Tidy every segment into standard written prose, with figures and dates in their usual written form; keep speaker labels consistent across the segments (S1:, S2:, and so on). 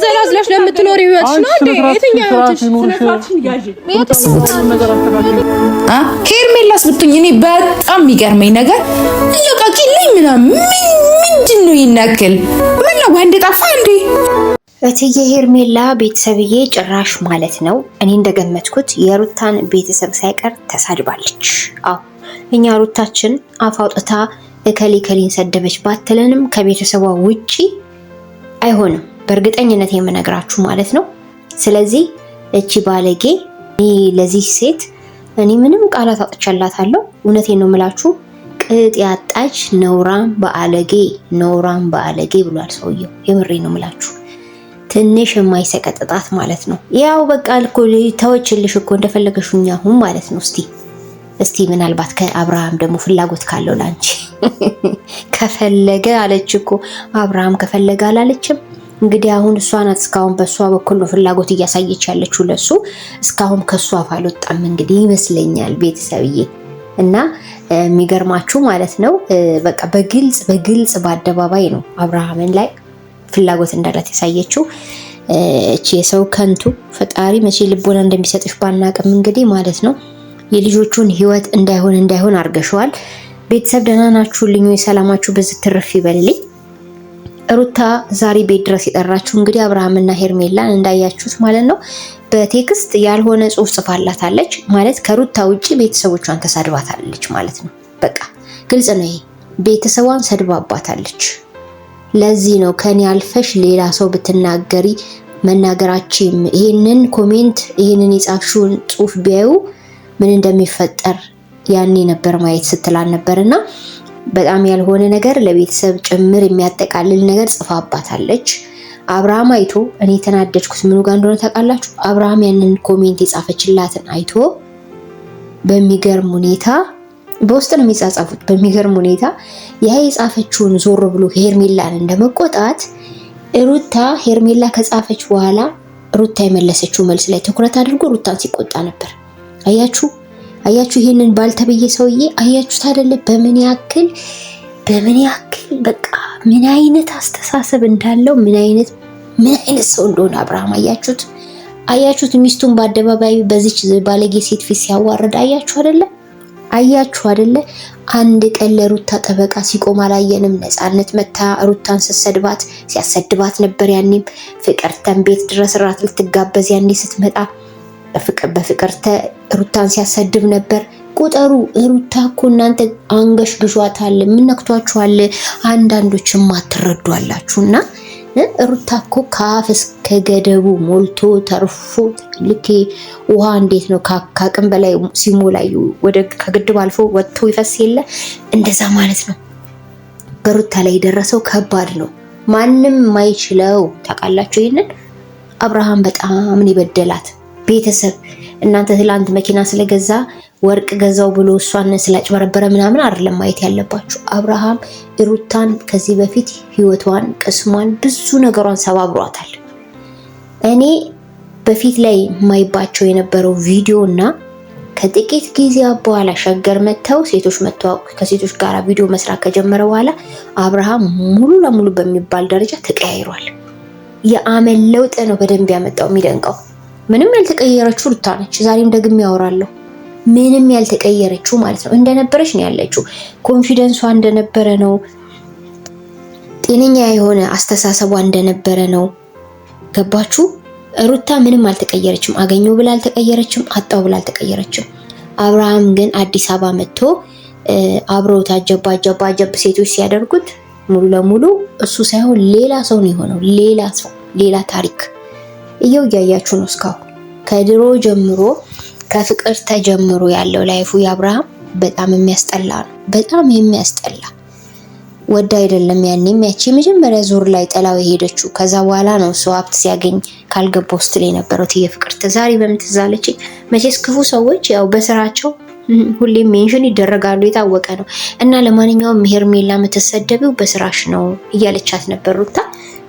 S1: ዘላዝለሽ ለምትኖር ይወጥሽ ነው እንዴ? የትኛው ይወጥሽ?
S2: ሄርሜላስ ብትኝ እኔ በጣም የሚገርመኝ ነገር ለቃቂልኝ ምንድነው ይናከል ምን ነው ወንድ ጠፋ እንዴ?
S3: እትዬ ሄርሜላ ቤተሰብዬ ጭራሽ ማለት ነው እኔ እንደገመትኩት የሩታን ቤተሰብ ሳይቀር ተሳድባለች። አዎ እኛ ሩታችን አፍ አውጥታ እከሌን ሰደበች ባትለንም ከቤተሰቧ ውጪ አይሆንም፣ በእርግጠኝነት የምነግራችሁ ማለት ነው። ስለዚህ እቺ ባለጌ ለዚህ ሴት እኔ ምንም ቃላት አጥቻላታለሁ። እውነቴን ነው የምላችሁ፣ ቅጥ ያጣች ነውራም በአለጌ ብሏል ሰውየው። የምሬ ነው የምላችሁ፣ ትንሽ የማይሰቀጥጣት ማለት ነው። ያው በቃ እኮ ተወችልሽ እኮ እንደፈለገሽኛ ሁን ማለት ነው። እስቲ ምናልባት ከአብርሃም ደግሞ ፍላጎት ካለው ላንቺ ከፈለገ አለች እኮ። አብርሃም ከፈለገ አላለችም? እንግዲህ አሁን እሷ ናት እስካሁን በእሷ በኩል ነው ፍላጎት እያሳየች ያለችው ለሱ። እስካሁን ከሱ አፍ አልወጣም እንግዲህ ይመስለኛል ቤተሰብዬ። እና የሚገርማችሁ ማለት ነው በቃ በግልጽ በአደባባይ ነው አብርሃምን ላይ ፍላጎት እንዳላት ያሳየችው። እቺ የሰው ከንቱ ፈጣሪ መቼ ልቦና እንደሚሰጥሽ ባናቅም እንግዲህ ማለት ነው የልጆቹን ህይወት እንዳይሆን አርገሽዋል። ቤተሰብ ደህና ናችሁልኝ? ሰላማችሁ በዚህ ትርፍ ይበልልኝ። ሩታ ዛሬ ቤት ድረስ የጠራችሁ እንግዲህ አብርሃምና ሄርሜላን እንዳያችሁት ማለት ነው በቴክስት ያልሆነ ጽሑፍ ጽፋላታለች ማለት ከሩታ ውጪ ቤተሰቦቿን ተሳድባታለች ማለት ነው። በቃ ግልጽ ነው ይሄ፣ ቤተሰቧን ሰድባባታለች። ለዚህ ነው ከኔ አልፈሽ ሌላ ሰው ብትናገሪ መናገራችም ይሄንን ኮሜንት ይሄንን የጻፍሽውን ጽሑፍ ቢያዩ ምን እንደሚፈጠር ያኔ ነበር ማየት ስትላል ነበርና በጣም ያልሆነ ነገር ለቤተሰብ ጭምር የሚያጠቃልል ነገር ጽፋባታለች። አብርሃም አይቶ እኔ ተናደድኩት ምኑ ጋር እንደሆነ ታውቃላችሁ? አብርሃም ያንን ኮሜንት የጻፈችላትን አይቶ በሚገርም ሁኔታ በውስጥ ነው የሚጻጻፉት። በሚገርም ሁኔታ ያ የጻፈችውን ዞር ብሎ ሄርሜላን እንደመቆጣት ሩታ ሄርሜላ ከጻፈች በኋላ ሩታ የመለሰችው መልስ ላይ ትኩረት አድርጎ ሩታን ሲቆጣ ነበር። አያችሁ ይሄንን ባልተበየ ሰውዬ አያችሁት አይደለ? በምን ያክል በቃ ምን አይነት አስተሳሰብ እንዳለው ምን አይነት ሰው እንደሆነ አብርሃም አያችሁት ሚስቱን በአደባባይ በዚች ባለጌ ሴት ፊት ሲያዋርድ አያችሁ አይደለ? አንድ ቀን ለሩታ ጠበቃ ሲቆም አላየንም። ነፃነት መታ ሩታን ሲያሰድባት ነበር። ያኔም ፍቅርተን ቤት ድረስ ራት ልትጋበዝ ያኔ ስትመጣ በፍቅርተ ሩታን ሲያሰድብ ነበር። ቁጠሩ። ሩታ እኮ እናንተ አንገሽግሿታል፣ ምን ነክቷችኋል? አንዳንዶችም አትረዷላችሁና ሩታ እኮ ከአፍ እስከ ገደቡ ሞልቶ ተርፎ ልክ ውሃ እንዴት ነው ከአቅም በላይ ሲሞላዩ ወደ ከግድብ አልፎ ወጥቶ ይፈስ የለ እንደዛ ማለት ነው። በሩታ ላይ የደረሰው ከባድ ነው፣ ማንም ማይችለው ታውቃላችሁ። ይሄንን አብርሃም በጣም ይበደላት ቤተሰብ። እናንተ ትላንት መኪና ስለገዛ ወርቅ ገዛው ብሎ እሷን ስላጭበረበረ ምናምን አይደለም ማየት ያለባችሁ። አብርሃም ሩታን ከዚህ በፊት ህይወቷን፣ ቅስሟን፣ ብዙ ነገሯን ሰባብሯታል። እኔ በፊት ላይ ማይባቸው የነበረው ቪዲዮና ከጥቂት ጊዜ በኋላ ሸገር መተው ሴቶች መተው ከሴቶች ጋር ቪዲዮ መስራት ከጀመረ በኋላ አብርሃም ሙሉ ለሙሉ በሚባል ደረጃ ተቀያይሯል። የአመል ለውጥ ነው በደንብ ያመጣው። የሚደንቀው ምንም ያልተቀየረችው ሩታ ነች። ዛሬም ደግሜ ያወራለሁ። ምንም ያልተቀየረችው ማለት ነው እንደነበረች ነው ያለችው። ኮንፊደንሷ እንደነበረ ነው። ጤነኛ የሆነ አስተሳሰቧ እንደነበረ ነው። ገባችሁ? ሩታ ምንም አልተቀየረችም። አገኘው ብላ አልተቀየረችም። አጣው ብላ አልተቀየረችም። አብርሃም ግን አዲስ አበባ መጥቶ አብረው ታጀብ ሴቶች ሲያደርጉት ሙሉ ለሙሉ እሱ ሳይሆን ሌላ ሰው ነው የሆነው። ሌላ ሰው፣ ሌላ ታሪክ እየው እያያችሁ ነው። እስካሁን ከድሮ ጀምሮ ከፍቅር ተጀምሮ ያለው ላይፉ የአብርሃም በጣም የሚያስጠላ ነው። በጣም የሚያስጠላ ወደ አይደለም ያኔም ያቺ መጀመሪያ ዙር ላይ ጠላው የሄደችው። ከዛ በኋላ ነው እሱ ሀብት ሲያገኝ ካልገባው ስትል የነበረው የፍቅር ዛሬ በምትዛለች። መቼስ ክፉ ሰዎች ያው በስራቸው ሁሌም ሜንሽን ይደረጋሉ፣ የታወቀ ነው። እና ለማንኛውም ሄርሜላ የምትሰደቢው በስራሽ ነው እያለቻት ነበር ሩታ።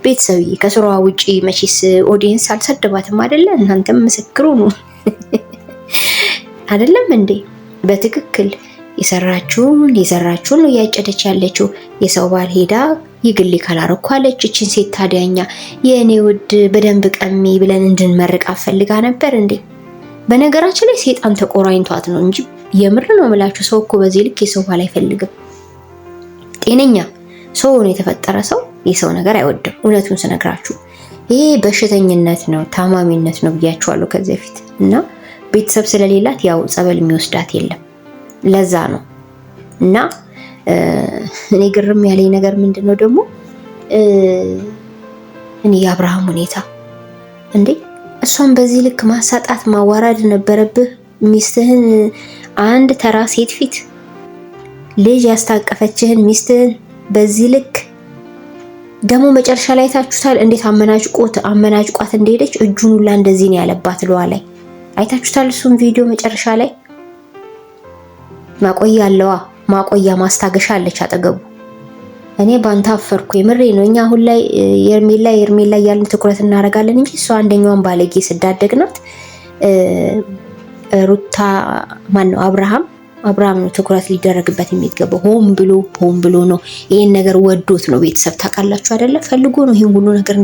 S3: ቤተሰብዬ ከስራዋ ውጪ መቼስ ኦዲየንስ አልሰደባትም አይደለ? እናንተም ምስክሩ ነው አይደለም እንዴ? በትክክል የሰራችሁን ነው እያጨደች ያለችው። የሰው ባል ሄዳ ይግሌ ካላረኩ አለች። እቺን ሴት ታዲያኛ የእኔ ውድ በደንብ ቀሚ ብለን እንድንመርቅ ፈልጋ ነበር እንዴ? በነገራችን ላይ ሴጣን ተቆራኝቷት ነው እንጂ የምር ነው የምላችሁ። ሰው እኮ በዚህ ልክ የሰው ባል አይፈልግም። ጤነኛ ሰው ነው የተፈጠረ ሰው የሰው ነገር አይወድም። እውነቱን ስነግራችሁ ይሄ በሽተኝነት ነው፣ ታማሚነት ነው ብያችኋለሁ ከዚህ በፊት እና ቤተሰብ ስለሌላት ያው ጸበል የሚወስዳት የለም። ለዛ ነው እና እኔ ግርም ያለኝ ነገር ምንድነው ደግሞ እኔ የአብርሃም ሁኔታ እንዴ! እሷን በዚህ ልክ ማሳጣት ማዋራድ ነበረብህ። ሚስትህን አንድ ተራ ሴት ፊት ልጅ ያስታቀፈችህን ሚስትህን በዚህ ልክ ደግሞ መጨረሻ ላይ ታችሁታል እንዴት አመናጭቋት እንደሄደች እጁን ሁላ እንደዚህ ነው ያለባት ለዋ ላይ አይታችሁታል። እሱም ቪዲዮ መጨረሻ ላይ ማቆያ አለዋ ማቆያ ማስታገሻ አለች አጠገቡ። እኔ ባንተ አፈርኩ የምሬ ነው። እኛ አሁን ላይ የርሜላ ያልን ትኩረት እናደርጋለን እንጂ እሷ አንደኛዋን ባለጌ ስዳደግናት ሩታ ማነው አብርሃም ነው ትኩረት ሊደረግበት የሚገባው። ሆን ብሎ ነው ይሄን ነገር ወዶት ነው። ቤተሰብ ታውቃላችሁ አይደለ? ፈልጎ ነው ይሄን ሁሉ ነገር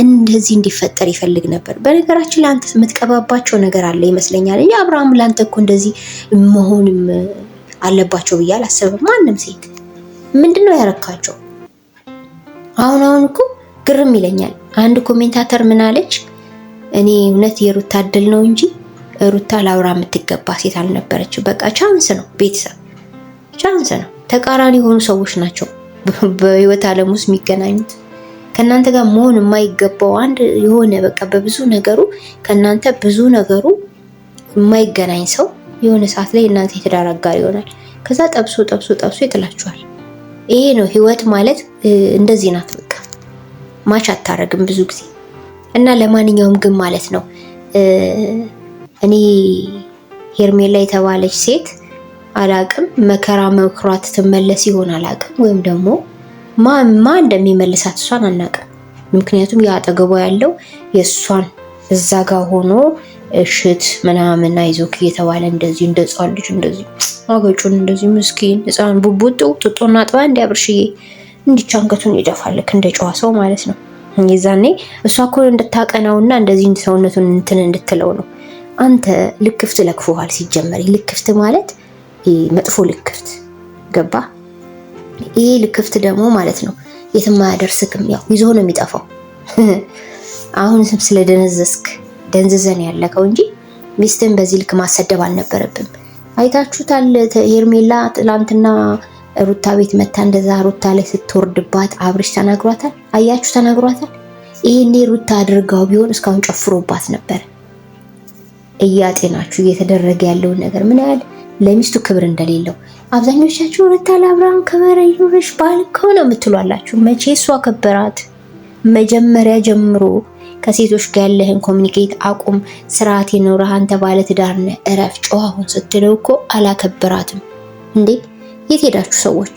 S3: እንደዚህ እንዲፈጠር ይፈልግ ነበር። በነገራችን ላይ አንተ የምትቀባባቸው ነገር አለ ይመስለኛል እንጂ አብርሃም ላንተ እኮ እንደዚህ መሆንም አለባቸው ብዬ አላሰብም። ማንም ሴት ምንድነው ያረካቸው? አሁን እኮ ግርም ይለኛል። አንድ ኮሜንታተር ምን አለች? እኔ እውነት የሩታ እድል ነው እንጂ ሩታ ለአብርሃም የምትገባ ሴት አልነበረች። በቃ ቻንስ ነው፣ ቤተሰብ ቻንስ ነው። ተቃራኒ የሆኑ ሰዎች ናቸው በህይወት ዓለም ውስጥ የሚገናኙት። ከእናንተ ጋር መሆን የማይገባው አንድ የሆነ በቃ በብዙ ነገሩ ከእናንተ ብዙ ነገሩ የማይገናኝ ሰው የሆነ ሰዓት ላይ እናንተ የትዳር አጋር ይሆናል። ከዛ ጠብሶ ይጥላችኋል። ይሄ ነው ህይወት ማለት። እንደዚህ ናት። በቃ ማች አታረግም ብዙ ጊዜ እና ለማንኛውም ግን ማለት ነው እኔ ሄርሜላ የተባለች ሴት አላቅም መከራ መክሯት ትመለስ ይሆን አላቅም፣ ወይም ደግሞ ማን እንደሚመልሳት እሷን አናቅም። ምክንያቱም ያጠገቧ ያለው የእሷን እዛ ጋር ሆኖ እሽት ምናምን አይዞክ እየተባለ እንደዚህ እንደ ሕፃን ልጅ እንደዚህ አገጩን እንደዚህ ምስኪን ሕፃን ቡቡጡ ጥጦና ጥባ እንዲያብርሽዬ እንዲች አንገቱን ይደፋልክ እንደ ጨዋ ሰው ማለት ነው። የዛኔ እሷ እኮ እንድታቀናውና እንደዚህ ሰውነቱን እንትን እንድትለው ነው። አንተ ልክፍት ለክፎሃል። ሲጀመር ልክፍት ማለት መጥፎ ልክፍት ገባ። ይሄ ልክፍት ደግሞ ማለት ነው የትም አያደርስክም። ያው ይዞ ነው የሚጠፋው። አሁን ስለደነዘዝክ ደንዝዘን ያለከው እንጂ ሚስትን በዚህ ልክ ማሰደብ አልነበረብም። አይታችሁታል። ሄርሜላ ትላንትና ሩታ ቤት መታ እንደዛ ሩታ ላይ ስትወርድባት አብርሽ ተናግሯታል። አያችሁ ተናግሯታል። ይሄኔ ሩታ አድርጋው ቢሆን እስካሁን ጨፍሮባት ነበር። እያጤናችሁ እየተደረገ ያለውን ነገር ምን ያህል ለሚስቱ ክብር እንደሌለው አብዛኞቻችሁ ሩታ ለአብርሃም ክብር ይኑርሽ ባል ከሆነ የምትሏላችሁ። መቼ እሷ ከበራት? መጀመሪያ ጀምሮ ከሴቶች ጋር ያለህን ኮሚኒኬት አቁም፣ ስርዓት ይኑርህ፣ አንተ ባለ ትዳር ነህ፣ እረፍ፣ ጨዋሁን ስትለው እኮ አላከበራትም እንዴ። የት ሄዳችሁ ሰዎች?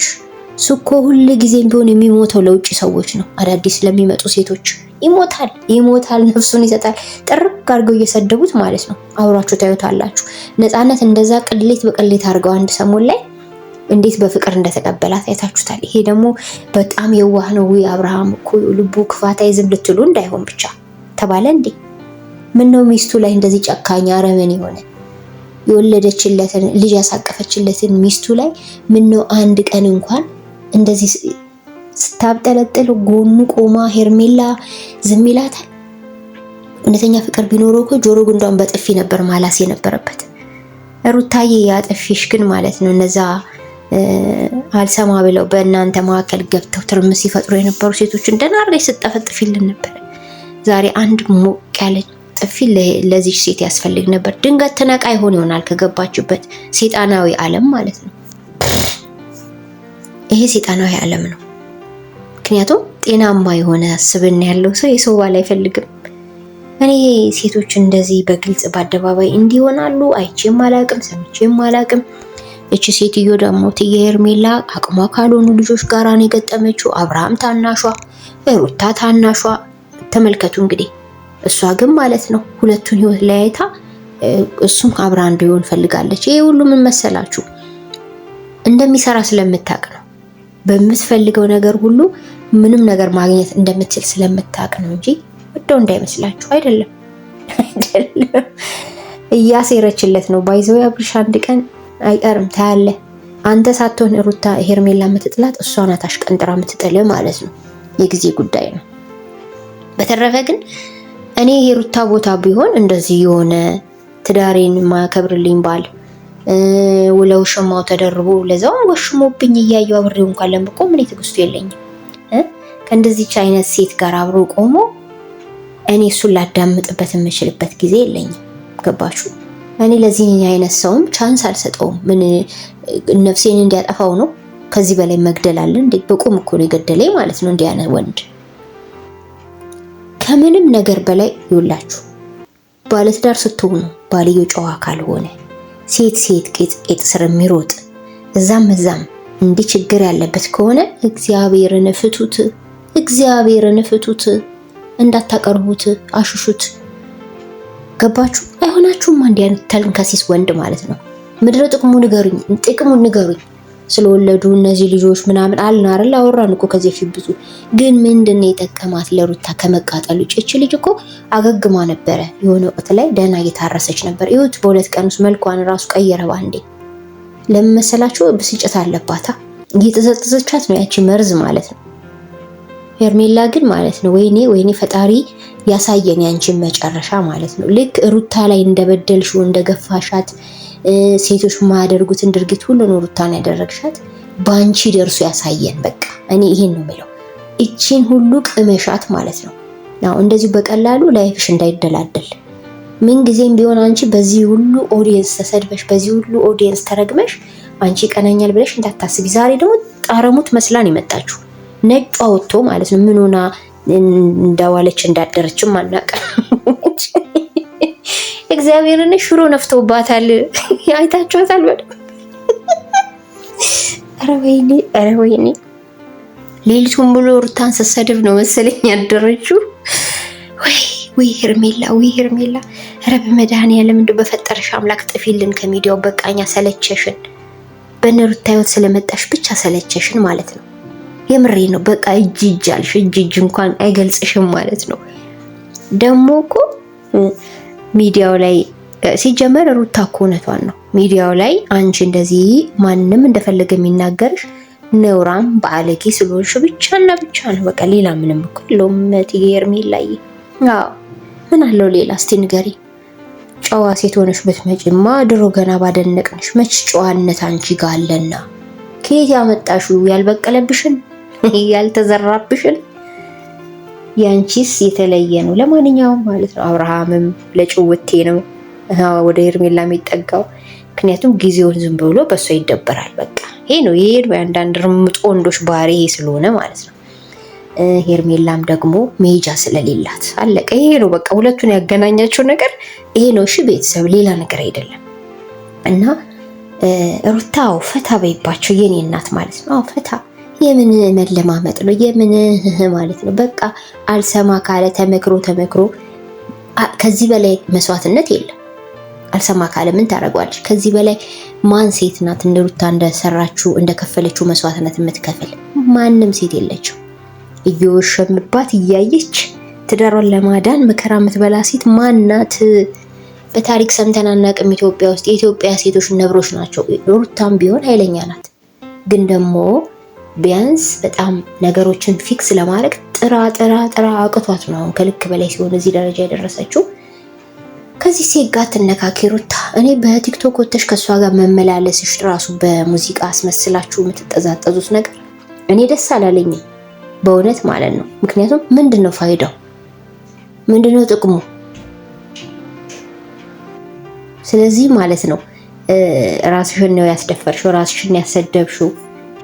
S3: እሱ እኮ ሁሉ ጊዜም ቢሆን የሚሞተው ለውጭ ሰዎች ነው። አዳዲስ ለሚመጡ ሴቶች ይሞታል፣ ነፍሱን ይሰጣል። ጥርቅ አድርገው እየሰደቡት ማለት ነው። አብራችሁ ታዩታላችሁ። ነፃነት እንደዛ ቅሌት በቅሌት አድርገው አንድ ሰሞን ላይ እንዴት በፍቅር እንደተቀበላት አይታችሁታል። ይሄ ደግሞ በጣም የዋህ ነው። አብርሃም እኮ ልቡ ክፋት አይዝም ልትሉ እንዳይሆን ብቻ ተባለ እንዴ። ምን ነው ሚስቱ ላይ እንደዚህ ጨካኝ አረመኔ የሆነ የወለደችለትን ልጅ ያሳቀፈችለትን ሚስቱ ላይ ምን ነው አንድ ቀን እንኳን እንደዚህ ስታብጠለጥል ጎኑ ቆማ ሄርሜላ ዝም ይላታል? እውነተኛ ፍቅር ቢኖረው እኮ ጆሮ ግንዷን በጥፊ ነበር ማላስ የነበረበት። ሩታዬ ያጠፊሽ ግን ማለት ነው እነዛ አልሰማ ብለው በእናንተ መካከል ገብተው ትርምስ ሲፈጥሩ የነበሩ ሴቶች እንደናርገሽ ስጠፈጥፊልን ነበር። ዛሬ አንድ ሞቅ ያለ ጥፊ ለዚህ ሴት ያስፈልግ ነበር። ድንገት ትነቃ ይሆናል ከገባችበት ሴጣናዊ ዓለም ማለት ነው። ይሄ ሴጣናዊ ዓለም ነው። ምክንያቱም ጤናማ የሆነ ስብዕና ያለው ሰው የሰው ባል አይፈልግም። እኔ ሴቶች እንደዚህ በግልጽ በአደባባይ እንዲሆናሉ አይቼም አላቅም፣ ሰምቼም አላቅም። እቺ ሴትዮ ደግሞ እትዬ ሄርሜላ አቅሟ ካልሆኑ ልጆች ጋር ነው የገጠመችው። አብርሃም ታናሿ፣ ሩታ ታናሿ። ተመልከቱ እንግዲህ እሷ ግን ማለት ነው ሁለቱን ህይወት ለያይታ እሱም አብርሃም እንዲሆን ፈልጋለች። ይሄ ሁሉ ምን መሰላችሁ? እንደሚሰራ ስለምታውቅ ነው። በምትፈልገው ነገር ሁሉ ምንም ነገር ማግኘት እንደምትችል ስለምታውቅ ነው እንጂ ወደው እንዳይመስላችሁ አይደለም። እያሴረችለት ነው። ባይዘው አብርሽ አንድ ቀን አይቀርም ታያለ። አንተ ሳትሆን ሩታ ሄርሜላ የምትጥላት እሷ ናት አሽቀንጥራ የምትጥል ማለት ነው። የጊዜ ጉዳይ ነው። በተረፈ ግን እኔ የሩታ ቦታ ቢሆን እንደዚህ የሆነ ትዳሬን ማከብርልኝ ባል ውለውሽማው ተደርቦ ለዛው ወሽሞብኝ እያየው አብሬው እንኳን ለምቆም እኔ ትዕግስቱ የለኝም። ከእንደዚች አይነት ሴት ጋር አብሮ ቆሞ እኔ እሱን ላዳምጥበት የምችልበት ጊዜ የለኝም። ገባችሁ? እኔ ለዚህ አይነት ሰውም ቻንስ አልሰጠውም። ምን ነፍሴን እንዲያጠፋው ነው? ከዚህ በላይ መግደል አለ እንዴ? በቁም እኮ ነው የገደለኝ ማለት ነው እንዲህ አይነት ወንድ። ከምንም ነገር በላይ ይውላችሁ ባለትዳር ስትሆኑ ባልየው ጨዋ ካልሆነ ሴት ቄጥ ስር የሚሮጥ እዛም እንዲህ ችግር ያለበት ከሆነ እግዚአብሔርን ፍቱት፣ እንዳታቀርቡት፣ አሽሹት። ገባችሁ? አይሆናችሁም። አንድ አይነት ተልከሲስ ወንድ ማለት ነው። ምድረ ጥቅሙን ንገሩኝ። ስለወለዱ እነዚህ ልጆች ምናምን አልን አይደል? አወራን እኮ ከዚህ ፊት ብዙ። ግን ምንድነው የጠቀማት ለሩታ ከመቃጠል ውጭ? እቺ ልጅ እኮ አገግማ ነበረ። የሆነ ወቅት ላይ ደህና እየታረሰች ነበር። ይሁት በሁለት ቀን ውስጥ መልኳን ራሱ ቀየረ ባንዴ። ለምን መሰላችሁ? ብስጭት አለባታ። እየተዘጠዘቻት ነው ያቺ መርዝ ማለት ነው። ሄርሜላ ግን ማለት ነው ወይኔ ፈጣሪ ያሳየን ያንቺን መጨረሻ ማለት ነው። ልክ ሩታ ላይ እንደበደልሽው እንደገፋሻት ሴቶች ማያደርጉትን ድርጊት ሁሉ ነው ሩታን ያደረግሻት። ባንቺ ደርሶ ያሳየን። በቃ እኔ ይሄን ነው የምለው። እቺን ሁሉ ቅመሻት ማለት ነው። አዎ እንደዚህ በቀላሉ ላይፍሽ እንዳይደላደል ምን ጊዜም ቢሆን አንቺ በዚህ ሁሉ ኦዲየንስ ተሰድበሽ በዚህ ሁሉ ኦዲየንስ ተረግመሽ አንቺ ቀናኛል ብለሽ እንዳታስቢ። ዛሬ ደግሞ ጣረሙት መስላን የመጣችሁ ነጯ ወጥቶ ማለት ነው። ምን ሆና እንዳዋለች እንዳደረችም አናውቅም። እግዚአብሔርን ሽሮ ነፍተውባታል። አይታችኋታል በደምብ። ኧረ ወይኔ ሌሊቱን ብሎ ሩታን ስትሰድብ ነው መሰለኝ ያደረችው። ወይ ሄርሜላ ኧረ በመድኃኒዓለም እንደው በፈጠረሽ አምላክ ጥፊልን ከሚዲያው። በቃኛ ሰለቸሽን። በእነ ሩታ ህይወት ስለመጣሽ ብቻ ሰለቸሽን ማለት ነው። የምሬ ነው። በቃ እጅ አልሽ። እጅ እንኳን አይገልጽሽም ማለት ነው። ደግሞ እኮ ሚዲያው ላይ ሲጀመር ሩታ እኮ እውነቷን ነው። ሚዲያው ላይ አንቺ እንደዚህ ማንም እንደፈለገ የሚናገርሽ ነውራም ባለጌ ስለሆንሽ ብቻና ብቻ ነው። በቃ ሌላ ምንም እኮ የለውም። ሄርሜላ ላይ ምን አለው ሌላ? እስቲ ንገሪ። ጨዋ ሴት ሆነሽ ብትመጪማ ድሮ ገና ባደነቅንሽ። መች ጨዋነት አንቺ ጋር አለና? ከየት ያመጣሽው? ያልበቀለብሽን ያልተዘራብሽን? ያንቺስ የተለየ ነው። ለማንኛውም ማለት ነው አብርሃምም ለጭውቴ ነው ወደ ሄርሜላ የሚጠጋው። ምክንያቱም ጊዜውን ዝም ብሎ በሷ ይደበራል። በቃ ይሄ ነው አንዳንድ ርምጥ ወንዶች ባህሪ ስለሆነ ማለት ነው። ሄርሜላም ደግሞ መሄጃ ስለሌላት አለቀ። ይሄ ነው በቃ ሁለቱን ያገናኛቸው ነገር ይሄ ነው። እሺ ቤተሰብ ሌላ ነገር አይደለም። እና ሩታው ፈታ በይባቸው የኔ እናት ማለት ነው። ፈታ የምን መለማመጥ ነው የምን ማለት ነው። በቃ አልሰማ ካለ ተመክሮ ከዚህ በላይ መስዋዕትነት የለም። አልሰማ ካለ ምን ታደርጓለች? ከዚህ በላይ ማን ሴት ናት እንደ ሩታ እንደሰራችው እንደከፈለችው መስዋዕትነት የምትከፍል? ማንም ሴት የለችው። እየወሸምባት እያየች ትዳሯን ለማዳን መከራ የምትበላ ሴት ማናት? በታሪክ ሰምተን አናውቅም። ኢትዮጵያ ውስጥ የኢትዮጵያ ሴቶች ነብሮች ናቸው። ሩታም ቢሆን ኃይለኛ ናት። ግን ደግሞ ቢያንስ በጣም ነገሮችን ፊክስ ለማድረግ ጥራ አቅቷት ነው አሁን ከልክ በላይ ሲሆን እዚህ ደረጃ የደረሰችው። ከዚህ ሴት ጋር ትነካኪ ሩታ። እኔ በቲክቶክ ወጥተሽ ከሷ ጋር መመላለስሽ ራሱ በሙዚቃ አስመስላችሁ የምትጠዛጠዙት ነገር እኔ ደስ አላለኝም በእውነት ማለት ነው። ምክንያቱም ምንድነው ፋይዳው? ምንድነው ጥቅሙ? ስለዚህ ማለት ነው ራስሽን ነው ያስደፈርሽው፣ ራስሽን ያሰደብሽው።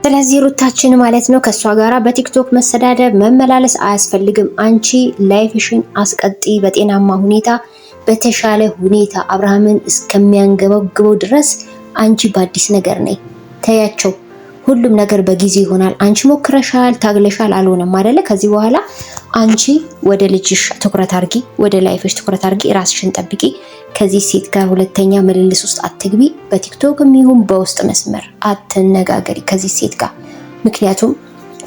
S3: ስለዚህ ሩታችን ማለት ነው ከሷ ጋራ በቲክቶክ መሰዳደብ መመላለስ አያስፈልግም። አንቺ ላይፍሽን አስቀጢ በጤናማ ሁኔታ በተሻለ ሁኔታ አብርሃምን እስከሚያንገበግበው ድረስ አንቺ በአዲስ ነገር ነይ። ተያቸው። ሁሉም ነገር በጊዜ ይሆናል። አንቺ ሞክረሻል፣ ታግለሻል፣ አልሆነም አይደለ? ከዚህ በኋላ አንቺ ወደ ልጅሽ ትኩረት አርጊ፣ ወደ ላይፍሽ ትኩረት አርጊ፣ ራስሽን ጠብቂ። ከዚህ ሴት ጋር ሁለተኛ ምልልስ ውስጥ አትግቢ። በቲክቶክም ይሁን በውስጥ መስመር አትነጋገሪ ከዚህ ሴት ጋር። ምክንያቱም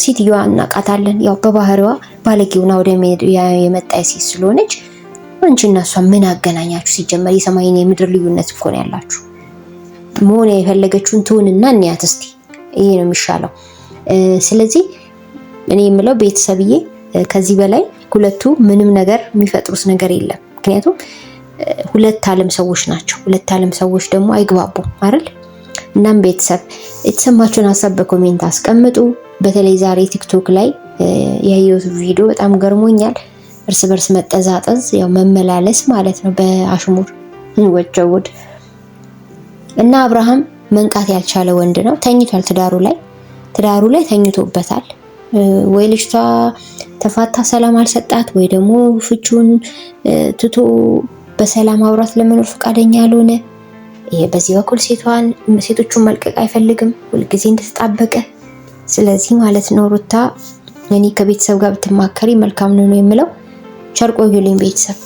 S3: ሴትዮዋ እናቃታለን፣ ያው በባህሪዋ ባለጌውና ወደ የመጣይ ሴት ስለሆነች አንቺና እሷ ምን አገናኛችሁ? ሲጀመር የሰማይና የምድር ልዩነት እኮ ነው ያላችሁ። መሆን የፈለገችውን ትሁንና እንያት እስቲ። ይሄ ነው የሚሻለው። ስለዚህ እኔ የምለው ቤተሰብዬ ከዚህ በላይ ሁለቱ ምንም ነገር የሚፈጥሩት ነገር የለም። ምክንያቱም ሁለት ዓለም ሰዎች ናቸው። ሁለት ዓለም ሰዎች ደግሞ አይግባቡም አይደል? እናም ቤተሰብ የተሰማችሁን ሀሳብ በኮሜንት አስቀምጡ። በተለይ ዛሬ ቲክቶክ ላይ ያየሁት ቪዲዮ በጣም ገርሞኛል። እርስ በርስ መጠዛጠዝ፣ ያው መመላለስ ማለት ነው በአሽሙር ወጨውድ እና አብርሃም መንቃት ያልቻለ ወንድ ነው። ተኝቷል፣ ትዳሩ ላይ ተኝቶበታል። ወይ ልጅቷ ተፋታ ሰላም አልሰጣት፣ ወይ ደግሞ ፍቹን ትቶ በሰላም አብራት ለመኖር ፈቃደኛ ያልሆነ። በዚህ በኩል ሴቶቹን መልቀቅ አይፈልግም፣ ሁልጊዜ እንደተጣበቀ። ስለዚህ ማለት ነው ሩታ እኔ ከቤተሰብ ጋር ብትማከሪ መልካም ነው የምለው። ቸር ቆዩልኝ ቤተሰብ።